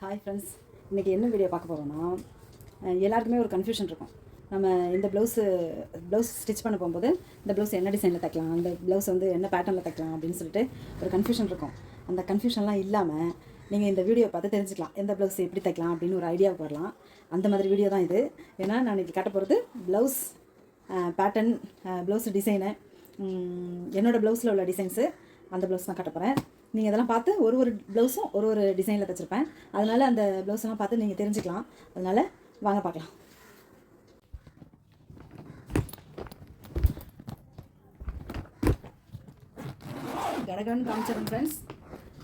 Hi friends, இன்றைக்கி என்ன video பார்க்க போகிறோன்னா, எல்லாருக்குமே ஒரு கன்ஃபியூஷன் இருக்கும். நம்ம இந்த ப்ளவுஸ் ஸ்டிச் பண்ண போகும்போது இந்த ப்ளவுஸ் என்ன டிசைனில் தைக்கலாம், அந்த ப்ளவுஸ் வந்து என்ன பேட்டர்னில் தைக்கலாம் அப்படின்னு சொல்லிட்டு ஒரு கன்ஃபியூஷன் இருக்கும். அந்த கன்ஃபியூஷன்லாம் இல்லாமல் நீங்கள் இந்த வீடியோ பார்த்து தெரிஞ்சுக்கலாம் எந்த ப்ளவுஸ் எப்படி தைக்கலாம் அப்படின்னு ஒரு ஐடியாவுக்கு வரலாம். அந்த மாதிரி வீடியோ தான் இது. ஏன்னா நான் இன்றைக்கி காட்ட போகிறது ப்ளவுஸ் பேட்டர்ன், ப்ளவுஸ் டிசைனு, என்னோடய ப்ளவுஸில் உள்ள டிசைன்ஸு, அந்த ப்ளவுஸ் தான் காட்ட போகிறேன். நீங்கள் இதெல்லாம் பார்த்து ஒரு ப்ளவுஸும் ஒரு டிசைனில் தைச்சிருப்பேன். அதனால் அந்த ப்ளவுஸ்லாம் பார்த்து நீங்கள் தெரிஞ்சுக்கலாம். அதனால் வாங்க பார்க்கலாம். கடகடன்னு காமிச்சிடும் ஃப்ரெண்ட்ஸ்.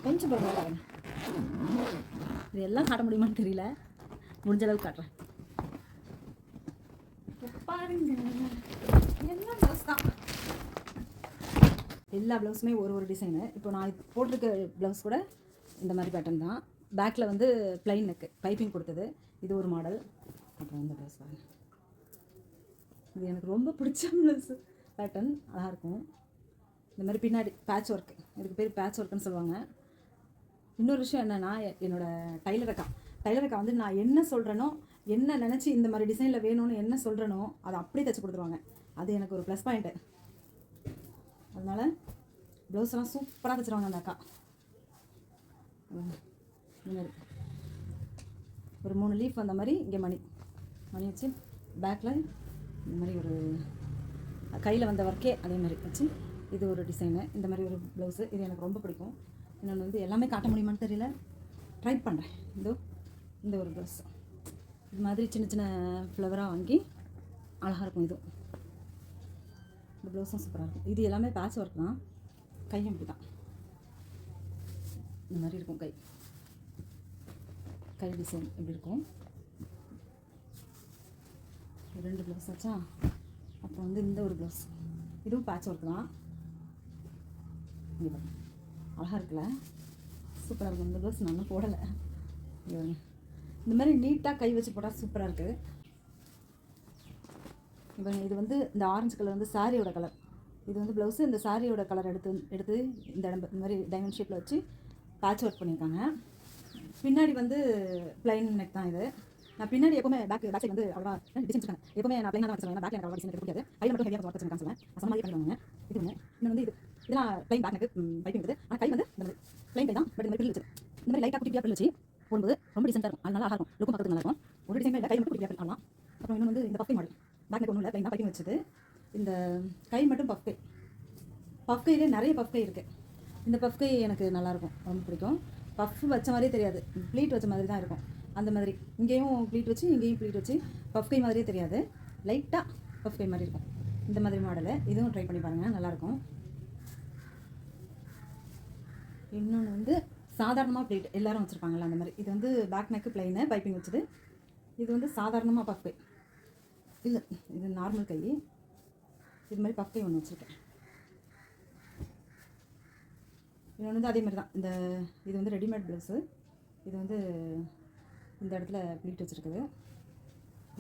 கொஞ்சம் பாருங்க, இது எல்லாம் காட்ட முடியுமான்னு தெரியல, முடிஞ்ச அளவுக்கு காட்டுறேன். பாருங்க, எல்லாம் ப்ளவுஸ் தான். எல்லா ப்ளவுஸுமே ஒரு டிசைனு. இப்போ நான் போட்டிருக்க ப்ளவுஸ் கூட இந்த மாதிரி பேட்டர்ன் தான். பேக்கில் வந்து ப்ளைன் நெக்கு பைப்பிங் கொடுத்தது. இது ஒரு மாடல். அப்புறம் இந்த ப்ளவுஸ் பாருங்க, இது எனக்கு ரொம்ப பிடிச்ச ப்ளவுஸு. பேட்டர்ன் அழகாக இருக்கும். இந்த மாதிரி பின்னாடி பேட்ச் ஒர்க், இதுக்கு பேர் பேட்ச் ஒர்க்குன்னு சொல்லுவாங்க. இன்னொரு விஷயம் என்னென்னா, என்னோடய டைலர் அக்கா வந்து நான் என்ன சொல்கிறேனோ, என்ன நினச்சி இந்த மாதிரி டிசைனில் வேணும்னு என்ன சொல்கிறேனோ அதை அப்படியே தைச்சி கொடுத்துருவாங்க. அது எனக்கு ஒரு ப்ளஸ் பாயிண்ட்டு. அதனால் ப்ளவுஸ்லாம் சூப்பராக தைச்சிருவாங்க அந்த அக்கா. இந்த மாதிரி ஒரு 3 லீஃப் அந்த மாதிரி இங்கே மணி வச்சு, பேக்கில் இந்த மாதிரி ஒரு கையில் வந்த ஒர்க்கே அதே மாதிரி வச்சு, இது ஒரு டிசைனு. இந்த மாதிரி ஒரு ப்ளவுஸு, இது எனக்கு ரொம்ப பிடிக்கும். இன்னொன்று வந்து எல்லாமே காட்ட முடியுமான்னு தெரியல, ட்ரை பண்ணுறேன். இந்த ஒரு ப்ளவுஸ் இது மாதிரி சின்ன சின்ன ஃப்ளவராக வாங்கி அழகாக இருக்கும். இந்த ப்ளவுஸும் சூப்பராக இருக்கும். இது எல்லாமே பேட்ச் ஒர்க் தான். கையும் இப்படி தான், இந்த மாதிரி இருக்கும். கை டிசைன் இப்படி இருக்கும். 2 ப்ளவுஸ் ஆச்சா. அப்புறம் வந்து இந்த ஒரு ப்ளவுஸ், இதுவும் பேட்ச் ஒர்க் தான். இங்கே அழகாக இருக்குல்ல, சூப்பராக இருக்கும். இந்த ப்ளவுஸ் நான் போடலை. இந்த மாதிரி நீட்டாக கை வச்சு போட்டால் சூப்பராக இருக்குது. இப்போ இது வந்து இந்த ஆரஞ்சு கலர் வந்து சாரியோட கலர். இது வந்து ப்ளவுஸு, இந்த சாரியோட கலர் எடுத்து இந்த மாதிரி டைமண்ட் ஷேப்பில் வச்சு பேட்ச் ஒர்க் பண்ணியிருக்காங்க. பின்னாடி வந்து ப்ளைன் நெக் தான் இது. நான் பின்னாடி எப்பவுமே பேக் சைடு வந்து அவ்வளோவா டிசைன் இருக்காங்க. எப்பவுமே நான் ப்ளைனாக தான் வச்சுருவேன். பேக்கில் எனக்கு அவ்வளோ டிசைன் பிடிக்காது. கையில் மட்டும் ஹெவியாக ஒர்க் வச்சுருக்காங்க சொல்லுவேன். அந்த மாதிரி பண்ணுவாங்க. இது ஒன்று. இன்னும் வந்து இதெல்லாம் ப்ளைன் பேக் நெக்கு பைப்பிங் இருக்குது. ஆனால் கை வந்து இந்த மாதிரி ப்ளைன் கை தான். பட் இந்த மாதிரி பில் வச்சு, இந்த மாதிரி லைட்டாக குட்டியாக பில் வச்சு போடும்போது ரொம்ப டிசென்ட்டாக இருக்கும். அது நல்லா இருக்கும். லுக்கும் பார்க்கறதுக்கு நல்லா இருக்கும். ஒரு டிசைன் இல்லை, கை மட்டும் குட்டியாக பில் பண்ணலாம். அப்புறம் இன்னொன்று வந்து இந்த பஃபே மாடல். பேக் நெக் ஒன்றும் இல்லை, ப்ளைனாக பைப்பிங் வச்சது. இந்த கை மட்டும் பஃப் கையிலே நிறைய பஃப் கை இருக்குது. இந்த பஃப் கை எனக்கு நல்லாயிருக்கும், ரொம்ப பிடிக்கும். பஃப் வச்ச மாதிரியே தெரியாது, ப்ளீட் வச்ச மாதிரி தான் இருக்கும். அந்த மாதிரி இங்கேயும் ப்ளீட் வச்சு, இங்கேயும் ப்ளீட் வச்சு பஃப் கை மாதிரியே தெரியாது, லைட்டாக பஃப் கை மாதிரி இருக்கும். இந்த மாதிரி மாடலு இதுவும் ட்ரை பண்ணி பாருங்கள், நல்லாயிருக்கும். இன்னொன்று வந்து சாதாரணமாக ப்ளீட் எல்லோரும் வச்சுருப்பாங்கள்ல, அந்த மாதிரி. இது வந்து பேக் நெக்கு ப்ளைனு பைப்பிங் வச்சுது. இது வந்து சாதாரணமாக பஃப் கை இல்லை, இது நார்மல் கை. இது மாதிரி பஃப் கை ஒன்று வச்சுருக்கேன். இன்னொன்று வந்து அதே மாதிரி தான். இது வந்து ரெடிமேட் ப்ளவுஸு. இது வந்து இந்த இடத்துல ப்ளீட் வச்சுருக்குது.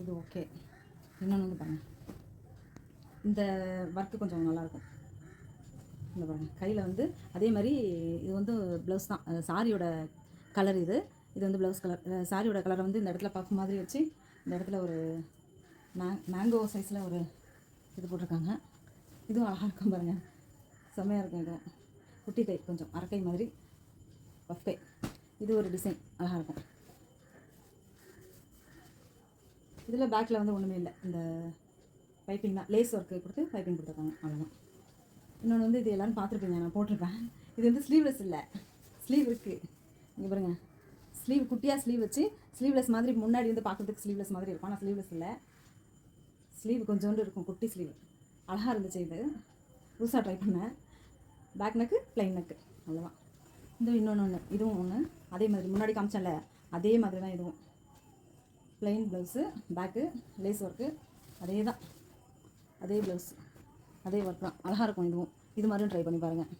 இது ஓகே. இன்னொன்று வந்து பாருங்கள், இந்த ஒர்க்கு கொஞ்சம் நல்லாயிருக்கும். இந்த பாருங்கள், கையில் வந்து அதே மாதிரி இது வந்து ப்ளவுஸ் தான். சாரியோட கலர் இது வந்து ப்ளவுஸ் கலர். சாரியோட கலரை வந்து இந்த இடத்துல பஃப் மாதிரி வச்சு, இந்த இடத்துல ஒரு மேங்கோ சைஸில் ஒரு இது போட்டிருக்காங்க. இதுவும் அழகாக இருக்கும் பாருங்கள், செம்மையாக இருக்கும். இதுவும் குட்டி கை, கொஞ்சம் அரக்கை மாதிரி பஃப் கை. இது ஒரு டிசைன் அழகாக இருக்கும். இதில் பேக்கில் வந்து ஒன்றுமே இல்லை, இந்த பைப்பிங் தான். லேஸ் ஒர்க்கு கொடுத்து பைப்பிங் கொடுத்துருக்காங்க, அவ்வளோதான். இன்னொன்று வந்து இது எல்லோரும் பார்த்துருப்பீங்க, நான் போட்டிருப்பேன். இது வந்து ஸ்லீவ்லெஸ் இல்லை, ஸ்லீவ் இருக்குது. இங்கே பாருங்கள், ஸ்லீவ் குட்டியாக ஸ்லீவ் வச்சு, ஸ்லீவ்லெஸ் மாதிரி முன்னாடி வந்து பார்க்குறதுக்கு ஸ்லீவ்லெஸ் மாதிரி இருக்கும். ஆனால் ஸ்லீவ்லெஸ் இல்லை, ஸ்லீவ் கொஞ்சோண்டு இருக்கும், குட்டி ஸ்லீவ். அழகாக இருந்துச்சு. இது புதுசாக ட்ரை பண்ணேன். பேக் நெக்கு ப்ளைன் நெக்கு, அவ்வளோதான். இன்னொன்று இதுவும் ஒன்று அதே மாதிரி முன்னாடி காமிச்சேன்ல, அதே மாதிரி தான். இதுவும் plain blouse, back lace work, அதே தான், அதே ப்ளவுஸ், அதே ஒர்க் தான். அழகாக இருக்கும். இது மாதிரியும் ட்ரை பண்ணி பாருங்கள்.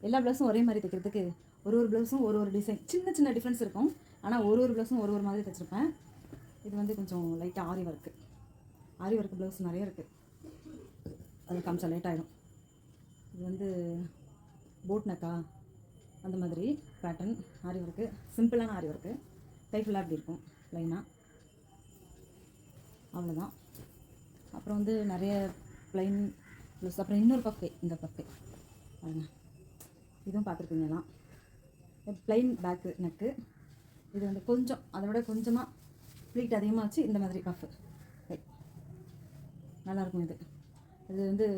எல்லா ப்ளவுஸும் ஒரே மாதிரி தைக்கிறதுக்கு ஒரு ப்ளவுஸும் ஒரு டிசைன், சின்ன டிஃப்ரென்ஸ் இருக்கும். ஆனால் ஒரு ப்ளவுஸும் ஒரு மாதிரி தைச்சிருப்பேன். இது வந்து கொஞ்சம் லைட்டாக ஆரி ஒர்க்கு ப்ளவுஸ் நிறைய இருக்குது. அது காமிச்சா லேட் ஆகிடும். இது வந்து போட் நெக்கா அந்த மாதிரி பேட்டர்ன் ஆரி ஒர்க்கு, சிம்பிளான ஆரி ஒர்க்கு. கை ஃபுல்லாக இப்படி இருக்கும் ப்ளைனாக, அவ்வளோதான். அப்புறம் வந்து நிறைய ப்ளைன் ப்ளவுஸ். அப்புறம் இன்னொரு பஃப், இந்த பஃப் பாருங்க, இதுவும் பார்த்துருப்பீங்கலாம். Plain bag neck. இது வந்து கொஞ்சம் அதை விட கொஞ்சமாக ப்ளீட் அதிகமாக வச்சு இந்த மாதிரி பஃப்பு நல்லாயிருக்கும். இது வந்து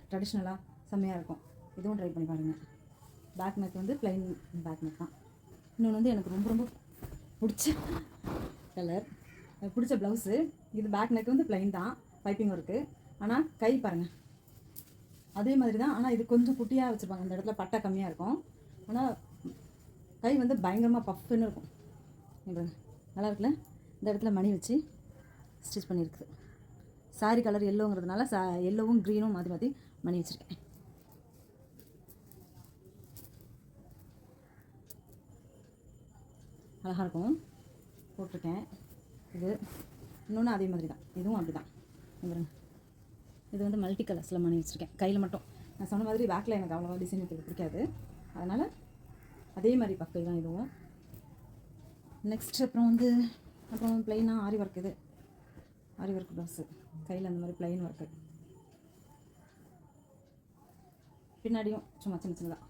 ட்ரெடிஷ்னலாக செம்மையாக இருக்கும். இதுவும் ட்ரை பண்ணி பாருங்கள். பேக் நெக் வந்து ப்ளைன் பேக் நெக் தான். இன்னொன்று வந்து எனக்கு ரொம்ப ரொம்ப பிடிச்ச கலர், பிடிச்ச ப்ளவுஸு. இது பேக் நெக் வந்து ப்ளைன் தான், பைப்பிங் ஒர்க்கு. ஆனால் கை பாருங்கள் அதே மாதிரி தான். ஆனால் இது கொஞ்சம் குட்டியாக வச்சுருப்பாங்க, இந்த இடத்துல பட்டை கம்மியாக இருக்கும். ஆனால் கை வந்து பயங்கரமாக பஃப்னு இருக்கும். நல்லா இருக்குல்ல? இந்த இடத்துல மணி வச்சு ஸ்டிச் பண்ணியிருக்குது. சாரி கலர் எல்லோங்கிறதுனால எல்லோவும் க்ரீனும் மாற்றி மாற்றி மணி வச்சுருக்கேன். அழகாக இருக்கும், போட்டிருக்கேன். இது இன்னொன்று அதே மாதிரி தான், இதுவும் அப்படி தான். இது வந்து மல்டி கலர்ஸில் மணி வச்சுருக்கேன் கையில் மட்டும். நான் சொன்ன மாதிரி பேக்கில் எனக்கு அவ்வளோவா டிசைன் வைக்கிறது பிடிக்காது, அதனால் அதே மாதிரி பக்கை தான் இதுவும். நெக்ஸ்ட் அப்புறம் ப்ளைனாக ஆரி ஒர்க். இது ஆரி ஒர்க் ப்ளவுஸு, கையில் அந்த மாதிரி ப்ளைன் ஒர்க்கு, பின்னாடியும் சும்மா சின்ன சின்னதாக,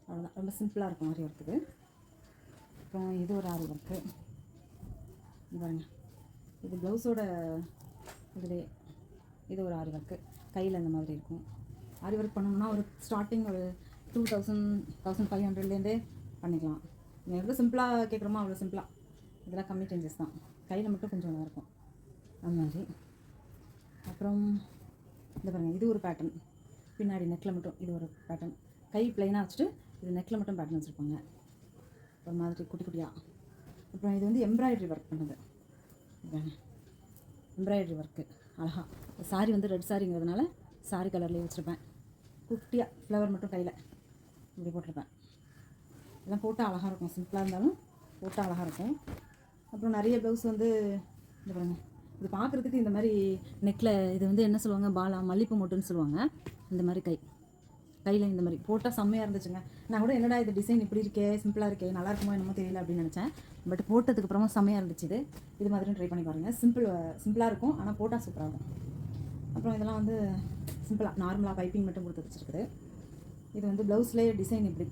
அவ்வளோதான். ரொம்ப சிம்பிளாக இருக்கும் ஆரி ஒர்க்கு. அப்புறம் இது ஒரு ஆரி ஒர்க்கு பாருங்க. இது ப்ளவுஸோட இதிலே இது ஒரு ஆரி ஒர்க்கு, கையில் இந்த மாதிரி இருக்கும். ஆரி ஒர்க் பண்ணணும்னா ஒரு ஸ்டார்டிங் ஒரு 1500லேருந்தே பண்ணிக்கலாம். நீங்கள் எவ்வளோ சிம்பிளாக கேட்குறோமோ அவ்வளோ சிம்பிளாக. இதெல்லாம் கம்மி சேஞ்சஸ் தான், கையில் மட்டும் கொஞ்சம் நல்லாயிருக்கும் அந்த மாதிரி. அப்புறம் இந்த பாருங்கள், இது ஒரு பேட்டர்ன். பின்னாடி நெக்கில் மட்டும் இது ஒரு பேட்டர்ன். கை ப்ளைனாக வச்சுட்டு இது நெக்கில் மட்டும் பேட்டர்ன் வச்சுருப்பாங்க ஒரு மாதிரி குட்டி குட்டியாக. அப்புறம் இது வந்து எம்ப்ராய்டரி ஒர்க் பண்ணுது. எம்ப்ராய்டரி ஒர்க்கு அழகாக. சாரி வந்து ரெட் சாரிங்கிறதுனால சாரி கலர்லேயே வச்சுருப்பேன். குட்டியாக ஃப்ளவர் மட்டும் கையில் இப்படி போட்டிருப்பேன். இதெல்லாம் போட்டால் அழகாக இருக்கும், சிம்பிளாக இருந்தாலும் போட்டால் அழகாக இருக்கும். அப்புறம் நிறைய ப்ளவுஸ் வந்து இந்த பாருங்க, இது பார்க்குறதுக்கு இந்த மாதிரி நெக்கில் இது வந்து என்ன சொல்லுவாங்க, பாலா மல்லிப்பூ மொட்டுன்னு சொல்லுவாங்க. இந்த மாதிரி கையில் இந்த மாதிரி போட்டால் செம்மையாக இருந்துச்சுங்க. நான் கூட என்னடா இது டிசைன் இப்படி இருக்கே, சிம்பிளாக இருக்கே, நல்லா இருக்குமோ என்னமோ தெரியல அப்படின்னு நினச்சேன். பட் போட்டதுக்கப்புறமா செம்மையாக இருந்துச்சு. இது மாதிரியும் ட்ரை பண்ணி பாருங்கள். சிம்பிளாக இருக்கும், ஆனால் போட்டால் சூப்பராக இருக்கும். அப்புறம் இதெல்லாம் வந்து சிம்பிளாக நார்மலாக பைப்பிங் மட்டும் கொடுத்து வச்சுருக்குது. இது வந்து ப்ளவுஸ்லேயே டிசைன் இப்படி,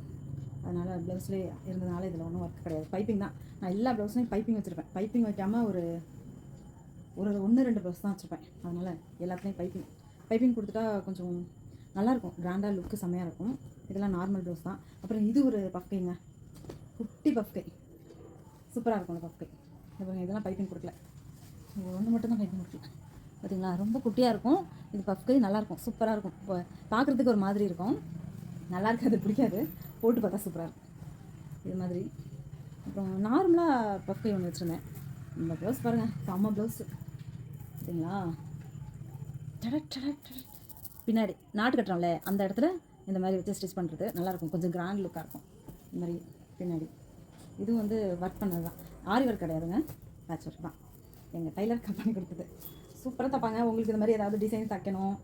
அதனால் ப்ளவுஸ்லேயே இருந்ததுனால இதில் ஒன்றும் ஒர்க் கிடையாது, பைப்பிங் தான். நான் எல்லா ப்ளவுஸ்லையும் பைப்பிங் வச்சுருப்பேன். பைப்பிங் வைக்காமல் ஒரு 1-2 ப்ளவுஸ் தான் வச்சுருப்பேன். அதனால் எல்லாத்துலேயும் பைப்பிங் கொடுத்துட்டா கொஞ்சம் நல்லாயிருக்கும், கிராண்டாக லுக்கு செம்மையாக இருக்கும். இதெல்லாம் நார்மல் ப்ளவுஸ் தான். அப்புறம் இது ஒரு பஃப்கைங்க, குட்டி பஃப்கை, சூப்பராக இருக்கும் அந்த பஃப்கை. இதெல்லாம் பைப்பிங் கொடுக்கல, ஒன்று மட்டும் தான் பைப்பிங் கொடுக்கல. பார்த்தீங்களா, ரொம்ப குட்டியாக இருக்கும். இது பஃப்கை நல்லாயிருக்கும், சூப்பராக இருக்கும். இப்போ பார்க்குறதுக்கு ஒரு மாதிரி இருக்கும், நல்லா இருக்காது, பிடிக்காது. போட்டு பார்த்தா சூப்பராக இருக்கும் இது மாதிரி. அப்புறம் நார்மலாக பஃப்கை ஒன்று வச்சுருந்தேன். இந்த ப்ளவுஸ் பாருங்கள், செம்ம ப்ளவுஸு பார்த்தீங்களா. பின்னாடி நாட்டு கட்டுறோம்ல அந்த இடத்துல இந்த மாதிரி வச்சு ஸ்டிச் பண்ணுறது நல்லாயிருக்கும், கொஞ்சம் கிராண்ட் லுக்காக இருக்கும். இந்த மாதிரி பின்னாடி இதுவும் வந்து ஒர்க் பண்ணது தான், ஆரி ஒர்க் கிடையாதுங்க, பேட்ச் ஒர்க் தான். எங்கள் டைலர் கம்பெனி கொடுத்தது. சூப்பராக தைப்பாங்க. உங்களுக்கு இந்த மாதிரி ஏதாவது டிசைன் தைக்கணும்,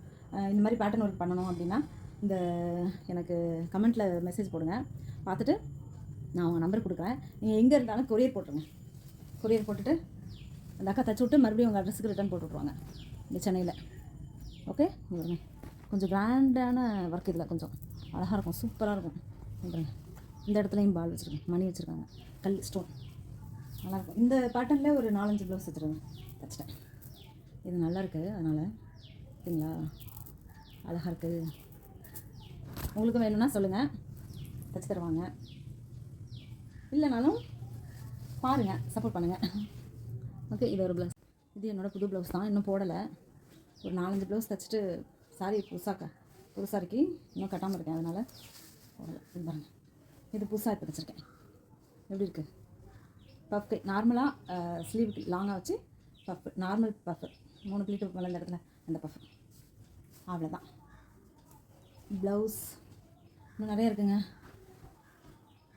இந்த மாதிரி பேட்டர்ன் ஒர்க் பண்ணணும் அப்படின்னா இந்த எனக்கு கமெண்ட்டில் மெசேஜ் போடுங்க, பார்த்துட்டு நான் உங்கள் நம்பர் கொடுக்குறேன். நீங்கள் எங்கே இருந்தாலும் கொரியர் போட்டுருங்க. கொரியர் போட்டுட்டு அந்த அக்கா தச்சு விட்டு மறுபடியும் உங்கள் அட்ரஸுக்கு ரிட்டர்ன் போட்டுவிட்ருவாங்க இந்த சென்னையில். ஓகே, பாருங்க, கொஞ்சம் கிராண்டான ஒர்க். இதில் கொஞ்சம் அழகாக இருக்கும், சூப்பராக இருக்கும். பாருங்க, இந்த இடத்துலையும் பால் வச்சுருக்கேன், மணி வச்சுருக்காங்க, கல் ஸ்டோன், நல்லாயிருக்கும். இந்த பேட்டர்னில் ஒரு 4-5 ப்ளவுஸ் தைச்சிட்டேன். இது நல்லா இருக்குது, அதனால் சரிங்களா, அழகாக இருக்குது. உங்களுக்கு வேணும்னா சொல்லுங்கள், தைச்சி தருவாங்க. இல்லைனாலும் பாருங்கள், சப்போர்ட் பண்ணுங்கள். ஓகே, இது ஒரு ப்ளவுஸ். இது என்னோடய புது ப்ளவுஸ் தான், இன்னும் போடலை. ஒரு 4-5 ப்ளவுஸ் தைச்சிட்டு சாரி புது சாரிக்கு இன்னும் கட்டாமல் இருக்கேன், அதனால் போடலை. இது பாருங்கள், இது புதுசாக இப்போ தைச்சிருக்கேன். எப்படி இருக்குது பஃப்? நார்மலாக ஸ்லீவுக்கு லாங்காக வச்சு பஃப், நார்மல் பஃப், 3 ப்ளீட்டு மேலே இந்த இடத்துல அந்த பஃப், அவ்வளோதான். ப்ளவுஸ் இன்னும் நிறைய இருக்குங்க.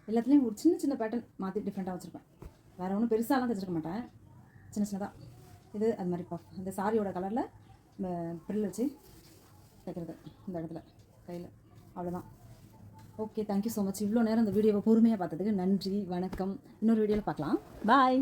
எல்லாத்துலேயும் ஒரு சின்ன சின்ன பேட்டர்ன் மாற்றி டிஃப்ரெண்ட்டாக வச்சுருப்பேன். வேறு ஒன்றும் பெருசாலாம் தைச்சிருக்க மாட்டேன், சின்ன சின்னதாக. இது அது மாதிரி பஃப், இந்த சாரியோட கலரில் ப்ரில் வச்சு தைக்கிறது இந்த இடத்துல கையில், அவ்வளோதான். Okay, thank you so much. இவ்வளோ நேரம் இந்த வீடியோவை பொறுமையாக பார்த்ததுக்கு நன்றி, வணக்கம். இன்னொரு வீடியோவில் பார்க்கலாம். பாய்.